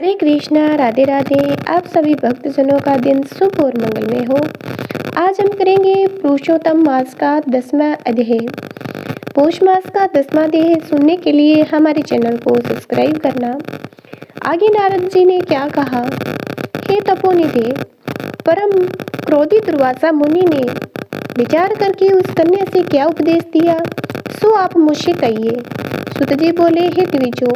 हरे कृष्णा, राधे राधे। आप सभी भक्तजनों का दिन शुभ और मंगलमय हो। आज हम करेंगे पुरुषोत्तम मास का 10वां अध्याय। पौष मास का 10वां अध्याय सुनने के लिए हमारे चैनल को सब्सक्राइब करना। आगे नारद जी ने क्या कहा। हे तपोनिधि, परम क्रोधित दुर्वासा मुनि ने विचार करके उस कन्या से क्या उपदेश दिया, सो आप मुझसे कहिए। सुत जी बोले, हे द्विजो,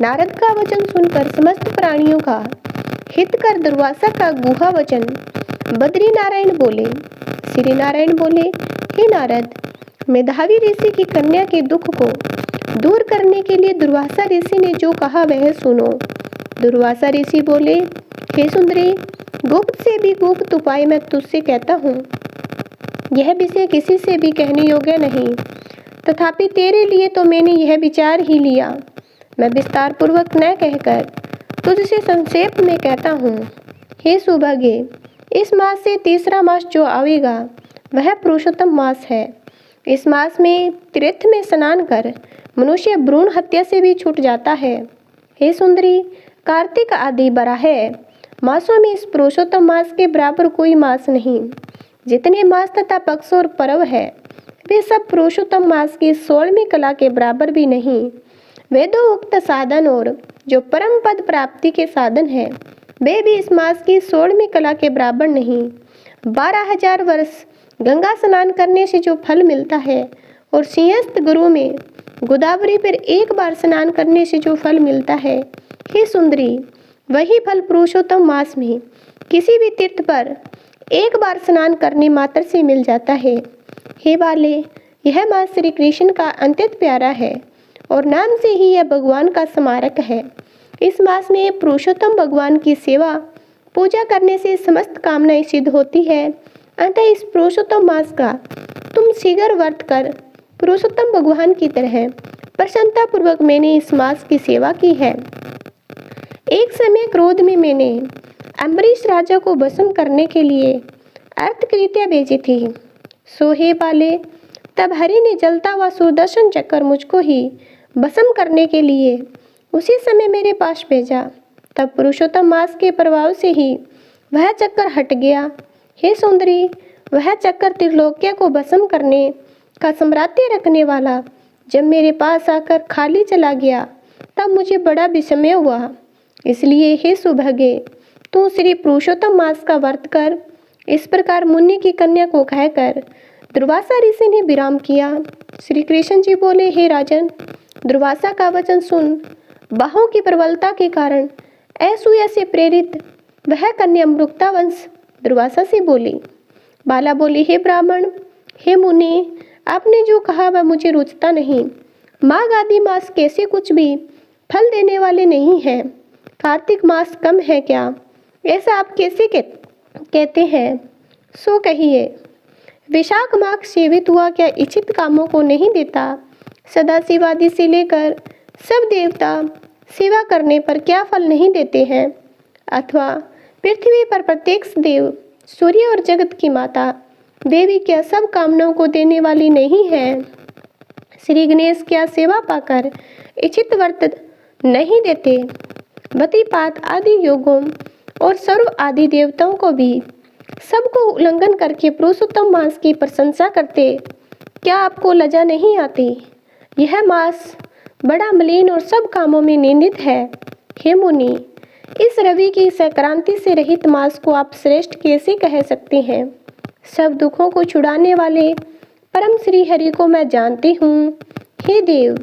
नारद का वचन सुनकर समस्त प्राणियों का हित कर दुर्वासा का गुहा वचन बद्री नारायण बोले। श्री नारायण बोले, हे नारद, मेधावी ऋषि की कन्या के दुख को दूर करने के लिए दुर्वासा ऋषि ने जो कहा वह सुनो। दुर्वासा ऋषि बोले, हे सुंदरी, गुप्त से भी गुप्त उपाय मैं तुझसे कहता हूँ। यह विषय किसी से भी कहने योग्य नहीं, तथापि तेरे लिए तो मैंने यह विचार ही लिया। मैं विस्तार पूर्वक न कहकर तुझसे संक्षेप में कहता हूँ। हे सौभाग्य, इस मास से तीसरा मास जो आवेगा वह पुरुषोत्तम मास है। इस मास में तीर्थ में स्नान कर मनुष्य भ्रूण हत्या से भी छूट जाता है। हे सुंदरी, कार्तिक आदि बराह मासों में इस पुरुषोत्तम मास के बराबर कोई मास नहीं। जितने मास तथा पक्ष और पर्व है वे सब पुरुषोत्तम मास की 16वीं कला के बराबर भी नहीं। वेदों उक्त साधन और जो परम पद प्राप्ति के साधन है वे भी इस मास की 16वीं कला के बराबर नहीं। 12,000 वर्ष गंगा स्नान करने से जो फल मिलता है और सिंहस्थ गुरु में गोदावरी पर एक बार स्नान करने से जो फल मिलता है, हे सुंदरी, वही फल पुरुषोत्तम मास में किसी भी तीर्थ पर एक बार स्नान करने मात्र से मिल जाता है। हे बाले, यह मास श्री कृष्ण का अत्यंत प्यारा है और नाम से ही यह भगवान का स्मारक है। इस मास में पुरुषोत्तम भगवान की सेवा पूजा करने से समस्त कामनाएं सिद्ध होती है। अतः इस पुरुषोत्तम मास का तुम शीघ्र व्रत कर पुरुषोत्तम भगवान की तरह प्रसन्नता पूर्वक मैंने इस मास की सेवा की है। एक समय क्रोध में मैंने अम्बरीश राजा को भस्म करने के लिए अर्थकृत्या भेजी थी। सो हे बाले, तब हरि ने जलता हुआ सुदर्शन चक्कर मुझको ही भस्म करने के लिए उसी समय मेरे पास भेजा। तब पुरुषोत्तम मास के प्रभाव से ही वह चक्कर हट गया। हे सुंदरी, वह चक्कर त्रिलोक्य को भस्म करने का सामर्थ्य रखने वाला जब मेरे पास आकर खाली चला गया तब मुझे बड़ा विस्मय हुआ। इसलिए हे सौभाग्य, तू श्री पुरुषोत्तम मास का व्रत कर। इस प्रकार मुनि की कन्या को कहकर दुर्वासा ऋषि ने विराम किया। श्री कृष्ण जी बोले, हे राजन, दुर्वासा का वचन सुन। बाहों की प्रबलता के कारण असूया से प्रेरित वह कन्या मृक्तावंश दुर्वासा से बोली। बाला बोली, हे ब्राह्मण, हे मुनि, आपने जो कहा वह मुझे रुचता नहीं। माघ आदि मास कैसे कुछ भी फल देने वाले नहीं हैं। कार्तिक मास कम है क्या, ऐसा आप कैसे कहते हैं? सो कहिए। विशाख माघ सेवित हुआ क्या इच्छित कामों को नहीं देता? सदाशिवादि से लेकर सब देवता सेवा करने पर क्या फल नहीं देते हैं? अथवा पृथ्वी पर प्रत्येक देव, सूर्य और जगत की माता देवी क्या सब कामनाओं को देने वाली नहीं है? श्री गणेश क्या सेवा पाकर इच्छित व्रत नहीं देते? बतिपात आदि योगों और सर्व आदि देवताओं को भी सबको उल्लंघन करके पुरुषोत्तम मास की प्रशंसा करते, क्या आपको लज्जा नहीं आती? यह मास बड़ा मलिन और सब कामों में निंदित है। हे मुनि, इस रवि की संक्रांति से रहित मास को आप श्रेष्ठ कैसे कह सकते हैं? सब दुखों को छुड़ाने वाले परम श्री हरि को मैं जानती हूँ। हे देव,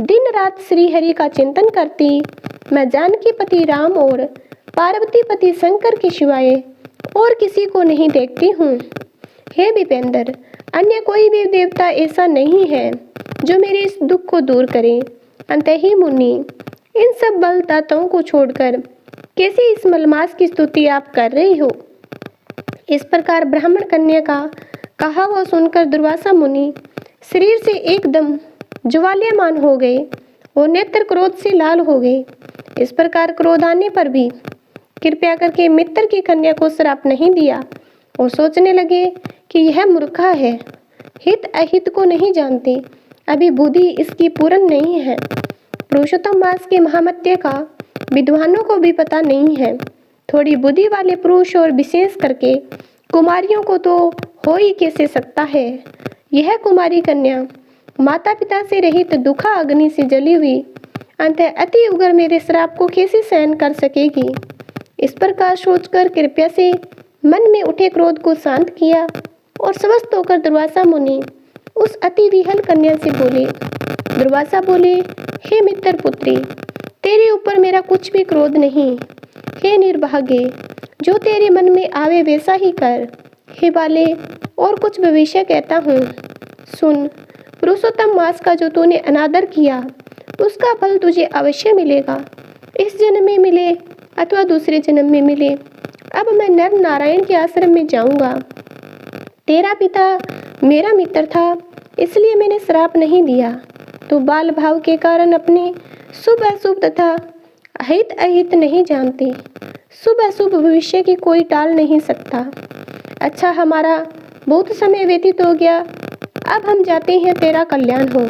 दिन रात श्री हरि का चिंतन करती मैं जानकी पति राम और पार्वती पति शंकर के सिवाय और किसी को नहीं देखती हूँ। हे विपेंद्र, अन्य कोई भी देवता ऐसा नहीं है जो मेरे इस दुख को दूर करे। अंत ही मुनि, इन सब बल दाताओं को छोड़कर कैसे इस मलमास की स्तुति आप कर रहे हो? इस प्रकार ब्राह्मण कन्या का कहा हुआ सुनकर दुर्वासा मुनि शरीर से एकदम ज्वाल्यमान हो गए और नेत्र क्रोध से लाल हो गए। इस प्रकार क्रोध आने पर भी कृपया करके मित्र की कन्या को श्राप नहीं दिया और सोचने लगे कि यह मूर्खा है, हित अहित को नहीं जानती, अभी बुद्धि इसकी पूर्ण नहीं है। पुरुषोत्तम मास के महामत्य का विद्वानों को भी पता नहीं है। थोड़ी बुद्धि वाले पुरुष और विशेष करके कुमारियों को तो हो ही कैसे सकता है। यह कुमारी कन्या माता पिता से रहित दुखा अग्नि से जली हुई अंतः अति उग्र मेरे श्राप को कैसे सहन कर सकेगी। इस प्रकार सोचकर कृपया से मन में उठे क्रोध को शांत किया और स्वस्थ होकर दुर्वासा मुनि उस अति विहल कन्या से बोले। दुर्वासा बोले, हे मित्र पुत्री, तेरे ऊपर मेरा कुछ भी क्रोध नहीं। हे निर्भाग्य, जो तेरे मन में आवे वैसा ही कर। हे बाले, और कुछ भविष्य कहता हूँ, सुन। पुरुषोत्तम मास का जो तूने अनादर किया उसका फल तुझे अवश्य मिलेगा, इस जन्म में मिले अथवा दूसरे जन्म में मिले। अब मैं नर नारायण के आश्रम में जाऊंगा। तेरा पिता मेरा मित्र था, इसलिए मैंने श्राप नहीं दिया। तो बाल भाव के कारण अपने शुभ अशुभ तथा अहित अहित नहीं जानती। शुभ अशुभ भविष्य की कोई टाल नहीं सकता। अच्छा, हमारा बहुत समय व्यतीत हो गया, अब हम जाते हैं, तेरा कल्याण हो।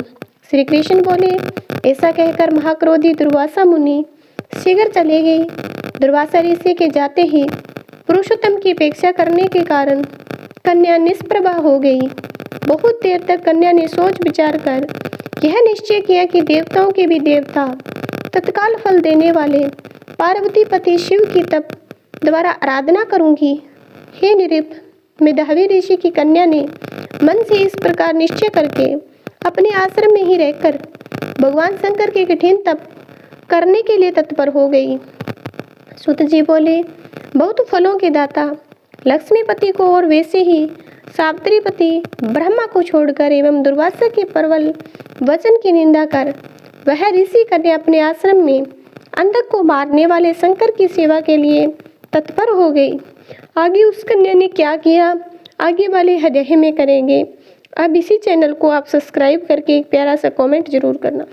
श्री कृष्ण बोले। ऐसा कहकर महाक्रोधी दुर्वासा मुनि शीघ्र चले गए। दुर्वासा ऋषि के जाते ही पुरुषोत्तम की अपेक्षा करने के कारण कन्या निष्प्रभा हो गई। बहुत देर तक कन्या ने सोच विचार कर यह निश्चय किया कि देवताओं के भी देवता, तत्काल फल देने वाले पार्वती पति शिव की तप द्वारा आराधना करूंगी। हे निरिप, मेधावी ऋषि की कन्या ने मन से इस प्रकार निश्चय करके अपने आश्रम में ही रहकर भगवान शंकर के कठिन तप करने के लिए तत्पर हो गई। सुत जी बोले, बहुत फलों के दाता लक्ष्मीपति को और वैसे ही सावित्रीपति ब्रह्मा को छोड़कर एवं दुर्वासा के प्रबल वचन की निंदा कर वह ऋषि कन्या अपने आश्रम में अंधक को मारने वाले शंकर की सेवा के लिए तत्पर हो गई। आगे उस कन्या ने क्या किया, आगे वाले अध्याय में करेंगे। अब इसी चैनल को आप सब्सक्राइब करके एक प्यारा सा कमेंट जरूर करना।